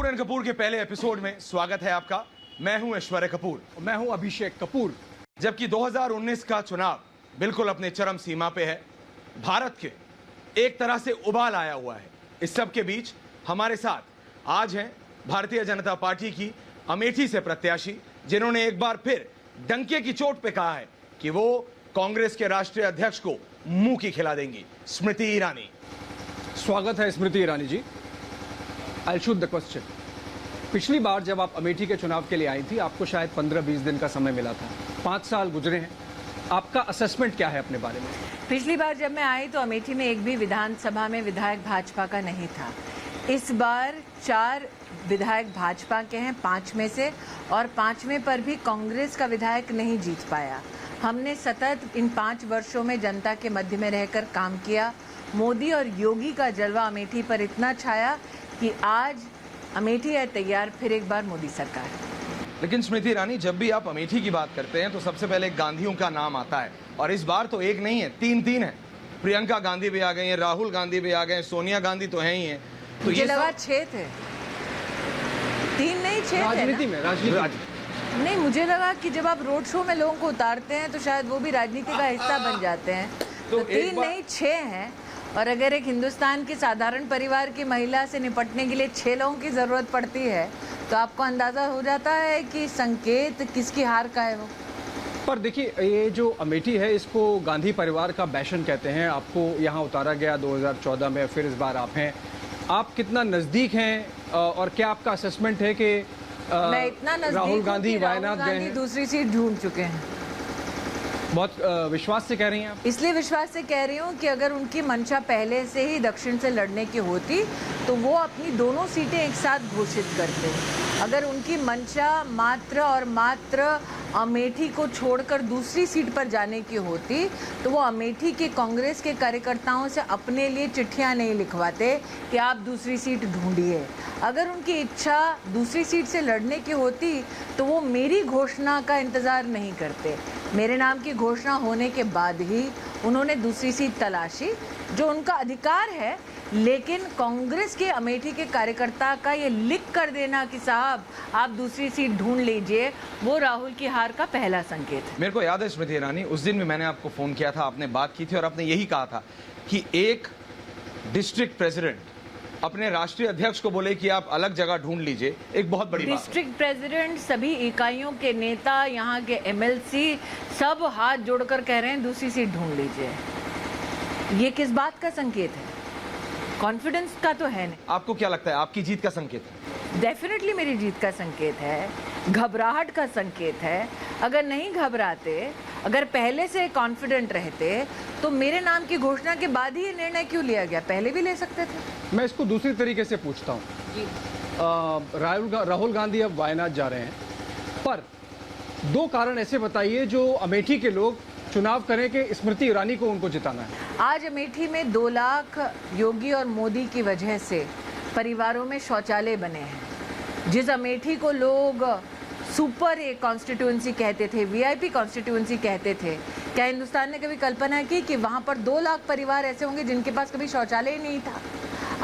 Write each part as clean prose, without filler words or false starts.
Kapoor and Kapoor के पहले episode में स्वागत है आपका। मैं हूं ऐश्वर्य कपूर। मैं हूं अभिषेक कपूर। जबकि 2019 का चुनाव बिल्कुल अपने चरम सीमा पे है, भारत के एक तरह से उबाल आया हुआ है। इस सब के बीच हमारे साथ आज हैं भारतीय जनता पार्टी की अमेठी से प्रत्याशी, जिन्होंने एक बार फिर डंके की चोट पे कहा है कि वो कांग्रेस के राष्ट्रीय अध्यक्ष को मुंह की खिला देंगी, स्मृति ईरानी। स्वागत है Smriti Irani ji. I shoot the question. पिछली बार जब आप अमेठी के चुनाव के लिए आई थी, आपको शायद 15-20 दिन का समय मिला था। 5 साल गुजरे हैं, आपका असेसमेंट क्या है अपने बारे में? पिछली बार जब मैं आई तो अमेठी में एक भी विधानसभा में विधायक भाजपा का नहीं था। इस बार 4 विधायक भाजपा के हैं 5 में से, और 5वें पर भी कांग्रेस का विधायक नहीं जीत पाया। हमने सतत इन 5 वर्षों में जनता के मध्य में रहकर काम किया। मोदी और योगी का जलवा अमेठी पर इतना छाया कि आज अमेठी है तैयार फिर एक बार मोदी सरकार। लेकिन स्मृति ईरानी, जब भी आप अमेठी की बात करते हैं तो सबसे पहले गांधियों का नाम आता है, और इस बार तो एक नहीं है, 3 है। प्रियंका गांधी भी आ गई हैं, राहुल गांधी भी आ गए, सोनिया गांधी तो है ही है। तो ये लगा 6 थे, 3 नहीं 6 थे। राजनीति में राजनीति नहीं, मुझे लगा कि जब आप रोड शो में लोगों को उतारते हैं तो शायद वो भी राजनीति का हिस्सा बन जाते हैं। तो 3 नहीं 6 हैं। और अगर एक हिंदुस्तान के साधारण परिवार की महिला से निपटने के लिए 6 लोगों की ज़रूरत पड़ती है तो आपको अंदाज़ा हो जाता है कि संकेत किसकी हार का है वो। पर देखिए, ये जो अमेठी है इसको गांधी परिवार का बैशन कहते हैं। आपको यहाँ उतारा गया 2014 में, फिर इस बार आप हैं। आप कितना नज़दीक हैं और क्या आपका असेसमेंट है कि मैं इतना नज़दीक राहुल गांधी वायनाड गए हैं, दूसरी सीट ढूंढ चुके हैं? बहुत विश्वास से कह रही हैं आप? इसलिए विश्वास से कह रही हूँ कि अगर उनकी मंशा पहले से ही दक्षिण से लड़ने की होती तो वो अपनी दोनों सीटें एक साथ घोषित करते। अगर उनकी मंशा मात्र और मात्र अमेठी को छोड़कर दूसरी सीट पर जाने की होती तो वो अमेठी के कांग्रेस के कार्यकर्ताओं से अपने लिए चिट्ठियां नहीं लिखवाते कि आप दूसरी सीट ढूंढिए। अगर उनकी इच्छा दूसरी सीट से लड़ने की होती तो वो मेरी घोषणा का इंतज़ार नहीं करते। मेरे नाम की घोषणा होने के बाद ही उन्होंने दूसरी सीट तलाशी, जो उनका अधिकार है। लेकिन कांग्रेस के अमेठी के कार्यकर्ता का ये लिख कर देना कि साहब आप दूसरी सीट ढूंढ लीजिए, वो राहुल की हार का पहला संकेत है। मेरे को याद है स्मृति ईरानी, उस दिन भी मैंने आपको फोन किया था, आपने बात की थी और आपने यही कहा था कि एक डिस्ट्रिक्ट प्रेसिडेंट अपने राष्ट्रीय अध्यक्ष को बोले कि आप अलग जगह ढूंढ लीजिए, एक बहुत बड़ी बात है। डिस्ट्रिक्ट प्रेसिडेंट, सभी इकाइयों के नेता, यहाँ के एमएलसी सब हाथ जोड़कर कह रहे हैं दूसरी सीट ढूंढ लीजिए। ये किस बात का संकेत है? कॉन्फिडेंस का तो है नहीं। आपको क्या लगता है, आपकी जीत का संकेत है? डेफिनेटली मेरी जीत का संकेत है, घबराहट का संकेत है। अगर नहीं घबराते, अगर पहले से कॉन्फिडेंट रहते तो मेरे नाम की घोषणा के बाद ही ये निर्णय क्यों लिया गया? पहले भी ले सकते थे। मैं इसको दूसरी तरीके से पूछता हूँ। राहुल गांधी अब वायनाड जा रहे हैं, पर 2 कारण ऐसे बताइए जो अमेठी के लोग चुनाव करें कि स्मृति ईरानी को उनको जिताना है। आज अमेठी में 2 लाख योगी और मोदी की वजह से परिवारों में शौचालय बने हैं। जिस अमेठी को लोग सुपर ए कॉन्स्टिट्यूएंसी कहते थे, वीआईपी कॉन्स्टिट्यूएंसी कहते थे, क्या हिंदुस्तान ने कभी कल्पना की कि वहां पर 2 लाख परिवार ऐसे होंगे जिनके पास कभी शौचालय ही नहीं था?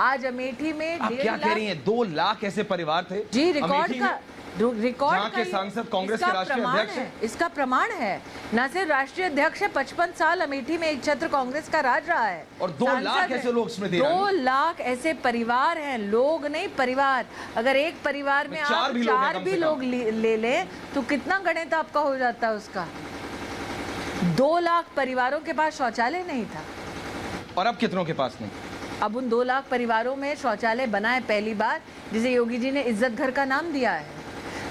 आज अमेठी में आप क्या कह रही हैं? 2 लाख ऐसे परिवार थे? जी, रिकॉर्ड का के सांसद कांग्रेस के राष्ट्रीय अध्यक्ष हैं। इसका प्रमाण है। न सिर्फ राष्ट्रीय अध्यक्ष है, 55 साल अमेठी में एक छत्र कांग्रेस का राज रहा है। और 2 लाख ऐसे लोग, स्मृति ईरानी, 2 लाख ऐसे परिवार हैं, लोग नहीं परिवार। अगर एक परिवार में आप 4 भी लोग ले लें तो कितना गणित आपका हो जाता है उसका? 2 लाख परिवारों के पास शौचालय नहीं था, और अब कितनों के पास नहीं? अब उन 2 लाख परिवारों में शौचालय बना है पहली बार, जिसे योगी जी ने इज्जत घर का नाम दिया है।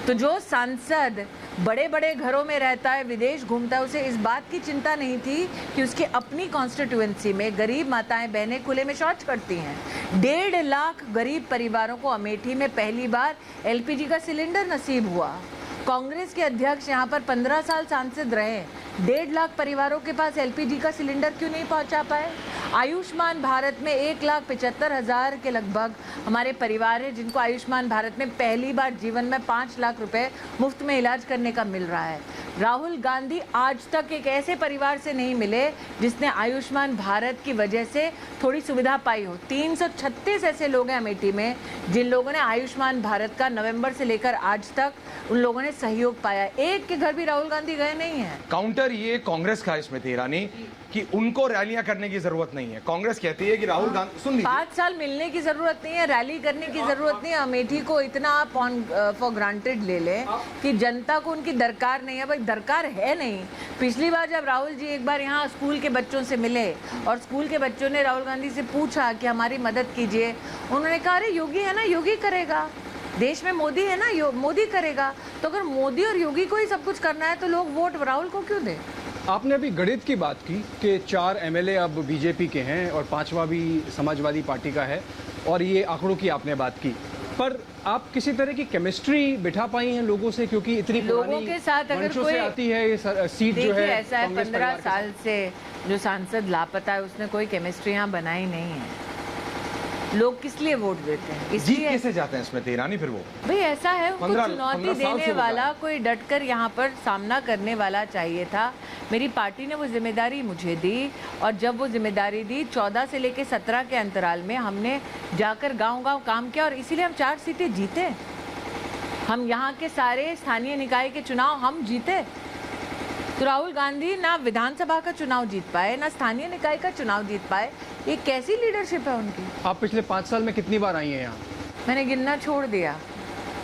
तो जो सांसद बड़े बड़े घरों में रहता है, विदेश घूमता है, उसे इस बात की चिंता नहीं थी कि उसकी अपनी कॉन्स्टिट्यूएंसी में गरीब माताएं बहनें खुले में शौच करती हैं। 1.5 लाख गरीब परिवारों को अमेठी में पहली बार एलपीजी का सिलेंडर नसीब हुआ। कांग्रेस के अध्यक्ष यहाँ पर 15 साल सांसद रहे, 1.5 लाख परिवारों के पास एलपीजी का सिलेंडर क्यों नहीं पहुँचा पाए? आयुष्मान भारत में 1,75,000 के लगभग हमारे परिवार है जिनको आयुष्मान भारत में पहली बार जीवन में 5 लाख रुपए मुफ्त में इलाज करने का मिल रहा है। राहुल गांधी आज तक एक ऐसे परिवार से नहीं मिले जिसने आयुष्मान भारत की वजह से थोड़ी सुविधा पाई हो। 336 ऐसे लोग हैं अमेठी में जिन लोगों ने आयुष्मान भारत का नवंबर से लेकर आज तक उन लोगों ने सहयोग पाया। एक के घर भी राहुल गांधी गए नहीं हैं। काउंटर ये कांग्रेस का स्मृति ईरानी कि उनको रैलियां करने की जरूरत नहीं है। कांग्रेस कहती है कि राहुल गांधी, सुन लीजिए, 5 साल मिलने की जरूरत नहीं है, रैली करने की जरूरत नहीं है। अमेठी को इतना आप फॉर ग्रांटेड ले लें कि जनता को उनकी दरकार नहीं है। भाई दरकार है नहीं। पिछली बार जब राहुल जी एक बार यहाँ स्कूल के बच्चों से मिले और स्कूल के बच्चों ने राहुल गांधी से पूछा कि हमारी मदद कीजिए, उन्होंने कहा अरे योगी है ना, योगी करेगा। देश में मोदी है ना, मोदी करेगा। तो अगर मोदी और योगी को ही सब कुछ करना है तो लोग वोट राहुल को क्यों दें? आपने अभी गणित की बात की कि 4 एमएलए अब बीजेपी के हैं और 5वां भी समाजवादी पार्टी का है, और ये आंकड़ों की आपने बात की, पर आप किसी तरह की केमिस्ट्री बिठा पाई हैं लोगों से? क्योंकि इतनी लोगों के साथ अगर वंशों कोई से आती है ये सीट जो है, ऐसा है कांग्रेस 15 परिवार के साल से जो सांसद लापता है उसने कोई केमिस्ट्री यहाँ बनाई नहीं है। लोग किस लिए वोट देते हैं? जीत इसलिए कैसे जाते हैं स्मृति ईरानी फिर वो? भाई ऐसा है, उनको 15 चुनौती साल से देने होता वाला है। कोई डटकर यहाँ पर सामना करने वाला चाहिए था। मेरी पार्टी ने वो जिम्मेदारी मुझे दी और जब वो जिम्मेदारी दी 14 से लेकर 17 के अंतराल में हमने जाकर गांव-गांव काम किया और इसीलिए हम 4 सीटें जीते। हम यहाँ के सारे स्थानीय निकाय के चुनाव हम जीते। तो राहुल गांधी ना विधानसभा का चुनाव जीत पाए, ना स्थानीय निकाय का चुनाव जीत पाए। ये कैसी लीडरशिप है उनकी? आप पिछले 5 साल में कितनी बार आई हैं यहाँ? मैंने गिनना छोड़ दिया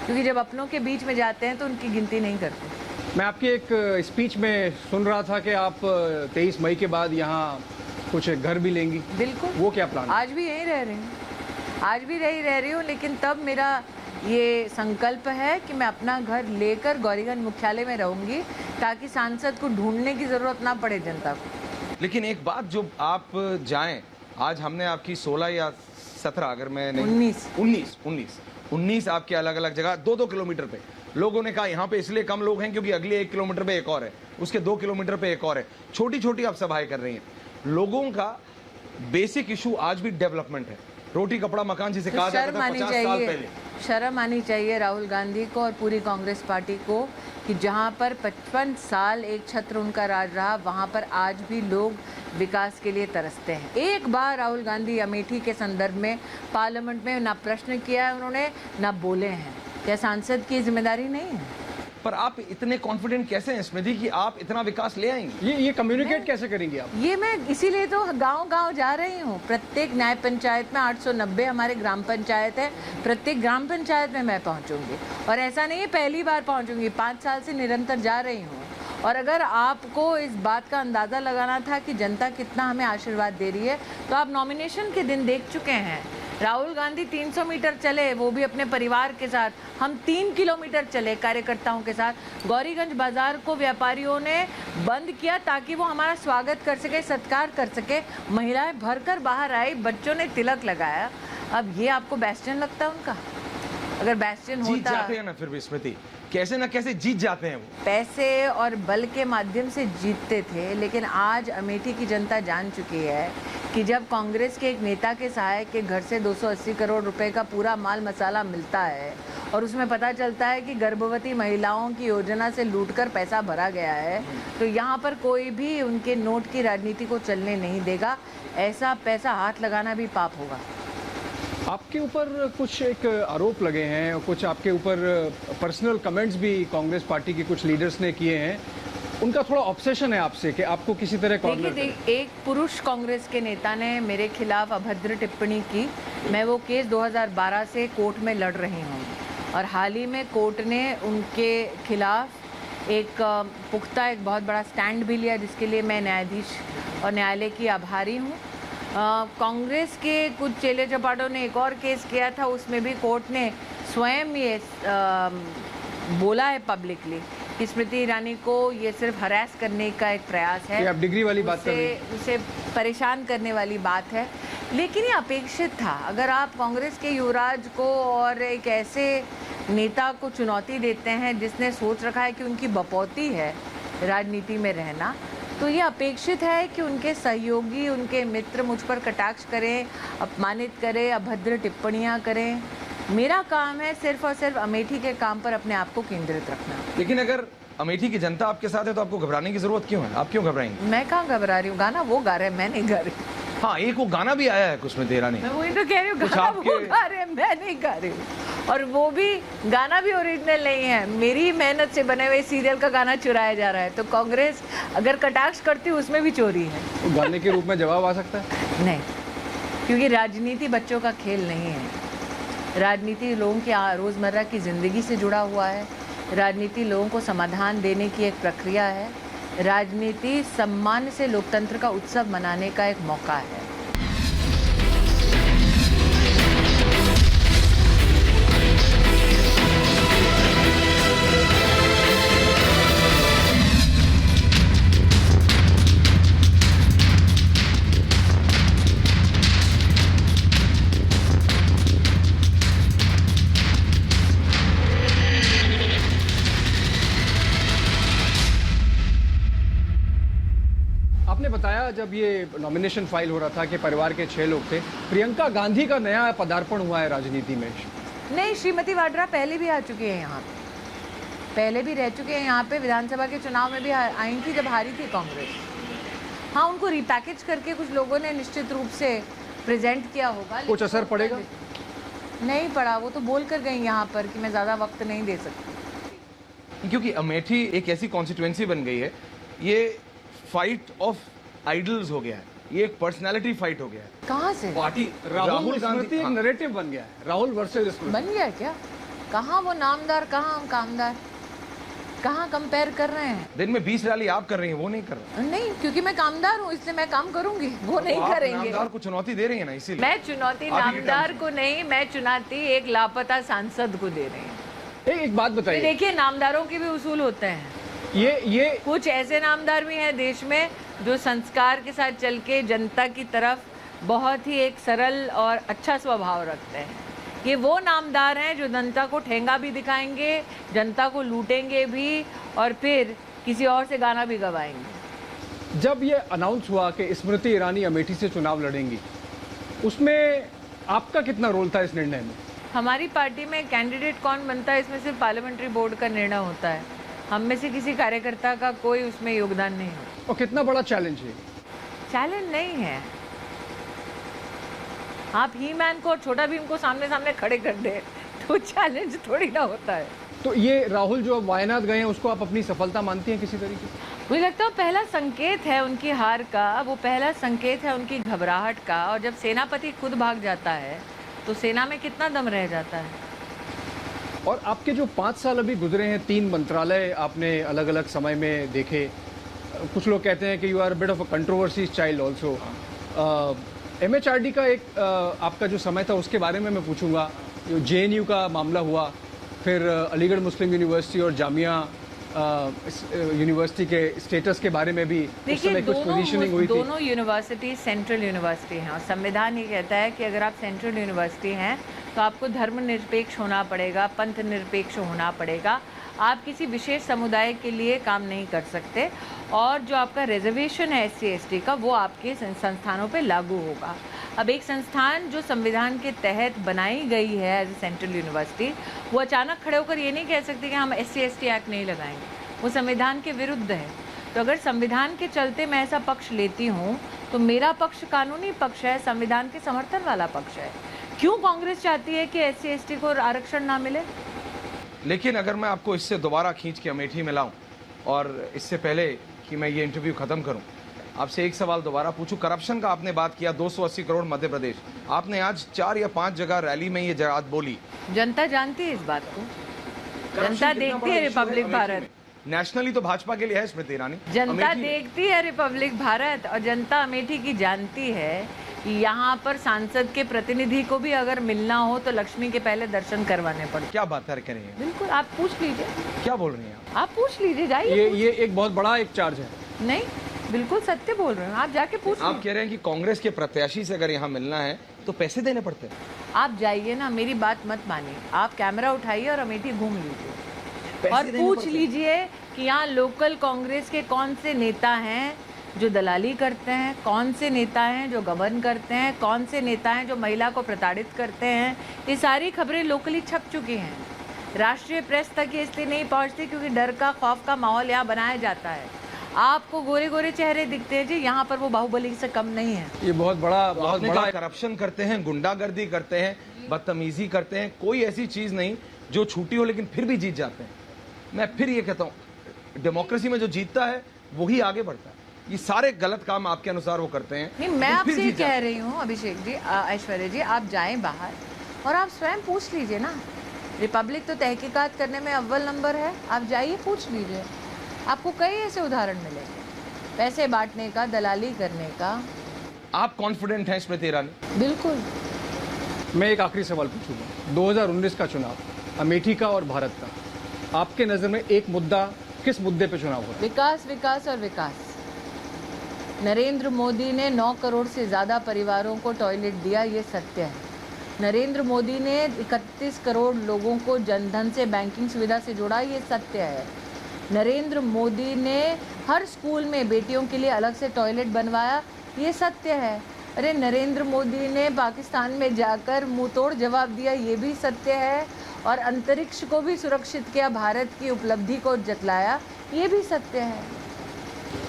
क्योंकि जब अपनों के बीच में जाते हैं तो उनकी गिनती नहीं करते। मैं आपकी एक स्पीच में सुन रहा था कि आप 23 मई के बाद यहाँ कुछ घर भी लेंगी। बिल्कुल। वो क्या प्लान है? आज भी यहीं रह रही हूँ, आज भी रह रही हूँ, लेकिन तब मेरा ये संकल्प है कि मैं अपना घर लेकर गौरीगंज मुख्यालय में रहूंगी ताकि सांसद को ढूंढने की जरूरत ना पड़े जनता को। लेकिन एक बात, जो आप जाएं, आज हमने आपकी 16 या 17, अगर मैं नहीं 19 आपके अलग अलग जगह 2-2 किलोमीटर पे लोगों ने कहा यहाँ पे इसलिए कम लोग हैं क्योंकि अगले 1 किलोमीटर पे एक और है, उसके 2 किलोमीटर पे एक और है। छोटी छोटी आप सभाएं कर रही हैं। लोगों का बेसिक इशू आज भी डेवलपमेंट है, रोटी कपड़ा मकान जिसे कहा जाता था 50 साल पहले। शर्म आनी चाहिए राहुल गांधी को और पूरी कांग्रेस पार्टी को कि जहां पर 55 साल एक छत्र उनका राज रहा, वहां पर आज भी लोग विकास के लिए तरसते हैं। एक बार राहुल गांधी अमेठी के संदर्भ में पार्लियामेंट में ना प्रश्न किया है उन्होंने, ना बोले हैं। क्या सांसद की जिम्मेदारी नहीं है? पर आप इतने कॉन्फिडेंट कैसे हैं स्मृति कि आप इतना विकास ले आएंगे? ये कम्युनिकेट कैसे करेंगी आप? ये मैं इसीलिए तो गांव-गांव जा रही हूँ। प्रत्येक न्याय पंचायत में 890 हमारे ग्राम पंचायत है, प्रत्येक ग्राम पंचायत में मैं पहुँचूंगी। और ऐसा नहीं है पहली बार पहुँचूंगी, 5 साल से निरंतर जा रही हूँ। और अगर आपको इस बात का अंदाज़ा लगाना था कि जनता कितना हमें आशीर्वाद दे रही है, तो आप नॉमिनेशन के दिन देख चुके हैं। राहुल गांधी 300 मीटर चले, वो भी अपने परिवार के साथ। हम 3 किलोमीटर चले कार्यकर्ताओं के साथ। गौरीगंज बाजार को व्यापारियों ने बंद किया ताकि वो हमारा स्वागत कर सके, सत्कार कर सके। महिलाएं भरकर बाहर आई, बच्चों ने तिलक लगाया। अब ये आपको बेस्टियन लगता है उनका? अगर बेस्टियन जीत होता, जाते हैं ना फिर भी स्मृति, कैसे ना कैसे जीत जाते हैं वो। पैसे और बल के माध्यम से जीतते थे, लेकिन आज अमेठी की जनता जान चुकी है कि जब कांग्रेस के एक नेता के सहायक के घर से 280 करोड़ रुपए का पूरा माल मसाला मिलता है और उसमें पता चलता है कि गर्भवती महिलाओं की योजना से लूटकर पैसा भरा गया है, तो यहाँ पर कोई भी उनके नोट की राजनीति को चलने नहीं देगा। ऐसा पैसा हाथ लगाना भी पाप होगा। आपके ऊपर कुछ एक आरोप लगे हैं और कुछ आपके ऊपर पर्सनल कमेंट्स भी कांग्रेस पार्टी के कुछ लीडर्स ने किए हैं। उनका थोड़ा ऑब्सेशन है आपसे कि आपको किसी तरह कॉर्नर देखिए, एक पुरुष कांग्रेस के नेता ने मेरे खिलाफ अभद्र टिप्पणी की। मैं वो केस 2012 से कोर्ट में लड़ रही हूँ और हाल ही में कोर्ट ने उनके खिलाफ एक पुख्ता, एक बहुत बड़ा स्टैंड भी लिया, जिसके लिए मैं न्यायाधीश और न्यायालय की आभारी हूँ। कांग्रेस के कुछ चेले चपाटों ने एक और केस किया था, उसमें भी कोर्ट ने स्वयं ये बोला है पब्लिकली कि स्मृति ईरानी को ये सिर्फ हरास करने का एक प्रयास है। आप डिग्री वाली बात कर रही हैं। उसे परेशान करने वाली बात है, लेकिन ये अपेक्षित था। अगर आप कांग्रेस के युवराज को और एक ऐसे नेता को चुनौती देते हैं जिसने सोच रखा है कि उनकी बपौती है राजनीति में रहना, तो ये अपेक्षित है कि उनके सहयोगी, उनके मित्र मुझ पर कटाक्ष करें, अपमानित करें, अभद्र टिप्पणियां करें। मेरा काम है सिर्फ और सिर्फ अमेठी के काम पर अपने आप को केंद्रित रखना। लेकिन अगर अमेठी की जनता आपके साथ है तो आपको घबराने की जरूरत क्यों है? आप क्यों घबराएंगे? मैं कहाँ घबरा रही हूँ, गाना वो गा रहे हैं, मैं नहीं गा रही। हाँ, एक वो गाना भी आया है कुछ स्मृति ईरानी। मैं वही तो कह रही हूँ, कुछ गाना आपके- वो गा रहे हैं, मैं नहीं गा रही हूँ। और वो भी गाना भी ओरिजिनल नहीं है, मेरी मेहनत से बने हुए सीरियल का गाना चुराया जा रहा है। तो कांग्रेस अगर कटाक्ष करती उसमें भी चोरी है। तो गाने के रूप में जवाब आ सकता है? नहीं, क्योंकि राजनीति बच्चों का खेल नहीं है। राजनीति लोगों की रोज़मर्रा की ज़िंदगी से जुड़ा हुआ है। राजनीति लोगों को समाधान देने की एक प्रक्रिया है। राजनीति सम्मान से लोकतंत्र का उत्सव मनाने का एक मौका है। आपने बताया जब ये नॉमिनेशन फाइल हो रहा था कि परिवार के 6 लोग थे। प्रियंका गांधी का नया पदार्पण हुआ है राजनीति में। नहीं, श्रीमती वाड्रा पहले भी आ चुकी है यहाँ पे, पहले भी रह चुके हैं यहाँ पे। विधानसभा के चुनाव में भी आई थी जब हारी थी कांग्रेस। हाँ, उनको रिपैकेज करके कुछ लोगों ने निश्चित रूप से प्रेजेंट किया होगा। कुछ असर पड़ेगा? नहीं पड़ा, वो तो बोल कर गई यहाँ पर कि मैं ज़्यादा वक्त नहीं दे सकती। क्योंकि अमेठी एक ऐसी कॉन्स्टिट्यूएंसी बन गई है, ये फाइट ऑफ आइडल्स हो गया है, ये एक पर्सनालिटी फाइट हो गया है। कहाँ से पार्टी राहुल स्मृति गांधी एक नैरेटिव बन गया है, राहुल वर्सेस स्मृति। बन गया क्या? कहाँ वो नामदार, कहाँ हम कामदार? कहाँ कंपेयर कर रहे हैं? दिन में 20 रैली आप कर रही हैं, वो नहीं कर रहे। नहीं, क्योंकि मैं कामदार हूँ इसलिए मैं काम करूंगी, वो नहीं आप करेंगे। नामदार को चुनौती दे रही है ना, इसीलिए। मैं चुनौती आप ही के नामदार काम को नहीं, मैं चुनौती एक लापता सांसद को दे रही हूँ। एक बात तो बताइए, देखिए, नामदारों के भी उसूल होते हैं। ये कुछ ऐसे नामदार भी हैं देश में जो संस्कार के साथ चल के जनता की तरफ बहुत ही एक सरल और अच्छा स्वभाव रखते हैं। ये वो नामदार हैं जो जनता को ठेंगा भी दिखाएंगे, जनता को लूटेंगे भी और फिर किसी और से गाना भी गवाएंगे। जब ये अनाउंस हुआ कि स्मृति ईरानी अमेठी से चुनाव लड़ेंगी, उसमें आपका कितना रोल था इस निर्णय में? हमारी पार्टी में कैंडिडेट कौन बनता है इसमें सिर्फ पार्लियामेंट्री बोर्ड का निर्णय होता है। हम में से किसी कार्यकर्ता का कोई उसमें योगदान नहीं होता। और कितना बड़ा चैलेंज है? चैलेंज नहीं है। आप ही मैन को और छोटा भीम को सामने सामने खड़े कर दे तो चैलेंज थोड़ी ना होता है। तो ये राहुल जो अब वायनाड गए हैं, उसको आप अपनी सफलता मानती हैं किसी तरीके से? मुझे लगता है पहला संकेत है उनकी हार का, वो पहला संकेत है उनकी घबराहट का। और जब सेनापति खुद भाग जाता है तो सेना में कितना दम रह जाता है। और आपके जो 5 साल अभी गुजरे हैं, 3 मंत्रालय आपने अलग अलग समय में देखे। कुछ लोग कहते हैं कि you are bit of a controversy child also. MHRD का एक आपका जो समय था उसके बारे में मैं पूछूंगा। जो JNU का मामला हुआ, फिर अलीगढ़ मुस्लिम यूनिवर्सिटी और जामिया यूनिवर्सिटी के स्टेटस के बारे में भी उस समय कुछ पोजीशनिंग हुई थी। दोनों यूनिवर्सिटी सेंट्रल यूनिवर्सिटी हैं और संविधान ये कहता है कि अगर आप सेंट्रल यूनिवर्सिटी हैं तो आपको धर्मनिरपेक्ष होना पड़ेगा, पंथ निरपेक्ष होना पड़ेगा। आप किसी विशेष समुदाय के लिए काम नहीं कर सकते। और जो आपका रिजर्वेशन है SC/ST का, वो आपके संस्थानों पे लागू होगा। अब एक संस्थान जो संविधान के तहत बनाई गई है एज ए सेंट्रल यूनिवर्सिटी, वो अचानक खड़े होकर ये नहीं कह सकते कि हम SC/ST एक्ट नहीं लगाएंगे। वो संविधान के विरुद्ध है। तो अगर संविधान के चलते मैं ऐसा पक्ष लेती हूँ तो मेरा पक्ष कानूनी पक्ष है, संविधान के समर्थन वाला पक्ष है। क्यों कांग्रेस चाहती है कि SC/ST को आरक्षण ना मिले? लेकिन अगर मैं आपको इससे दोबारा खींच के अमेठी में लाऊं और इससे पहले कि मैं ये इंटरव्यू खत्म करूं, आपसे एक सवाल दोबारा पूछूं। करप्शन का आपने बात किया, 280 करोड़ मध्य प्रदेश। आपने आज 4 या 5 जगह रैली में ये बात बोली। जनता जानती है इस बात को, जनता देखती है रिपब्लिक भारत। नेशनली तो भाजपा के लिए है स्मृति ईरानी, जनता देखती है रिपब्लिक भारत और जनता अमेठी की जानती है कि यहाँ पर सांसद के प्रतिनिधि को भी अगर मिलना हो तो लक्ष्मी के पहले दर्शन करवाने पड़ते। क्या बात कर रही हैं? बिल्कुल, आप पूछ लीजिए। क्या बोल रही हैं आप पूछ लीजिए, जाइए। ये एक बहुत बड़ा एक चार्ज है। नहीं, बिल्कुल सत्य बोल रहे हैं, आप जाके पूछ आप कह रहे हैं कि कांग्रेस के प्रत्याशी से अगर यहाँ मिलना है तो पैसे देने पड़ते हैं? आप जाइए ना, मेरी बात मत मानिए। आप कैमरा उठाइए और अमेठी घूम लीजिए और पूछ लीजिए कि यहाँ लोकल कांग्रेस के कौन से नेता हैं जो दलाली करते हैं, कौन से नेता हैं जो गबन करते हैं, कौन से नेता हैं जो महिला को प्रताड़ित करते हैं, ये सारी खबरें लोकली छप चुकी हैं। राष्ट्रीय प्रेस तक ये इसलिए नहीं पहुंचती क्योंकि डर का, खौफ का माहौल यहाँ बनाया जाता है। आपको गोरे गोरे चेहरे दिखते हैं जी, यहाँ पर वो बाहुबली से कम नहीं है। ये बहुत बड़ा करप्शन करते हैं, गुंडागर्दी करते हैं, बदतमीजी करते हैं, कोई ऐसी चीज नहीं जो छूटी हो लेकिन फिर भी जीत जाते हैं। मैं फिर ये कहता हूँ, डेमोक्रेसी में जो जीतता है वही आगे बढ़ता है। ये सारे गलत काम आपके अनुसार वो करते हैं। नहीं, मैं आपसे ये कह रही हूँ अभिषेक जी, ऐश्वर्या जी, आप जाएं बाहर और आप स्वयं पूछ लीजिए ना। रिपब्लिक तो तहकीकात करने में अव्वल नंबर है, आप जाइए पूछ लीजिए, आपको कई ऐसे उदाहरण मिलेंगे पैसे बांटने का, दलाली करने का। आप कॉन्फिडेंट हैं स्मृति ईरानी? बिल्कुल। मैं एक आखिरी सवाल पूछूंगा। 2019 का चुनाव, अमेठी का और भारत का, आपके नज़र में एक मुद्दा, किस मुद्दे पे चुनाव हो रहा है? विकास, विकास और विकास। नरेंद्र मोदी ने 9 करोड़ से ज़्यादा परिवारों को टॉयलेट दिया, ये सत्य है। नरेंद्र मोदी ने 31 करोड़ लोगों को जनधन से, बैंकिंग सुविधा से जोड़ा, ये सत्य है। नरेंद्र मोदी ने हर स्कूल में बेटियों के लिए अलग से टॉयलेट बनवाया, ये सत्य है। अरे नरेंद्र मोदी ने पाकिस्तान में जाकर मुंहतोड़ जवाब दिया, ये भी सत्य है। और अंतरिक्ष को भी सुरक्षित किया, भारत की उपलब्धि को जतलाया, ये भी सत्य है।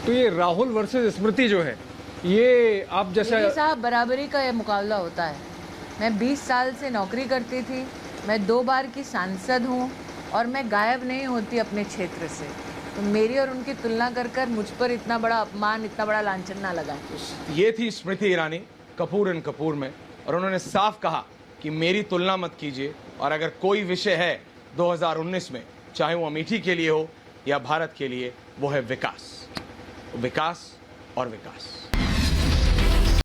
तो ये राहुल वर्सेस स्मृति जो है, ये आप जैसा साहब बराबरी का ये मुकाबला होता है। मैं 20 साल से नौकरी करती थी, मैं 2 बार की सांसद हूँ और मैं गायब नहीं होती अपने क्षेत्र से। तो मेरी और उनकी तुलना कर कर मुझ पर इतना बड़ा अपमान, इतना बड़ा लांछन ना लगाएं। ये थी स्मृति ईरानी कपूर एंड कपूर में, और उन्होंने साफ कहा कि मेरी तुलना मत कीजिए, और अगर कोई विषय है 2019 में, चाहे वो अमेठी के लिए हो या भारत के लिए, वो है विकास, विकास और विकास।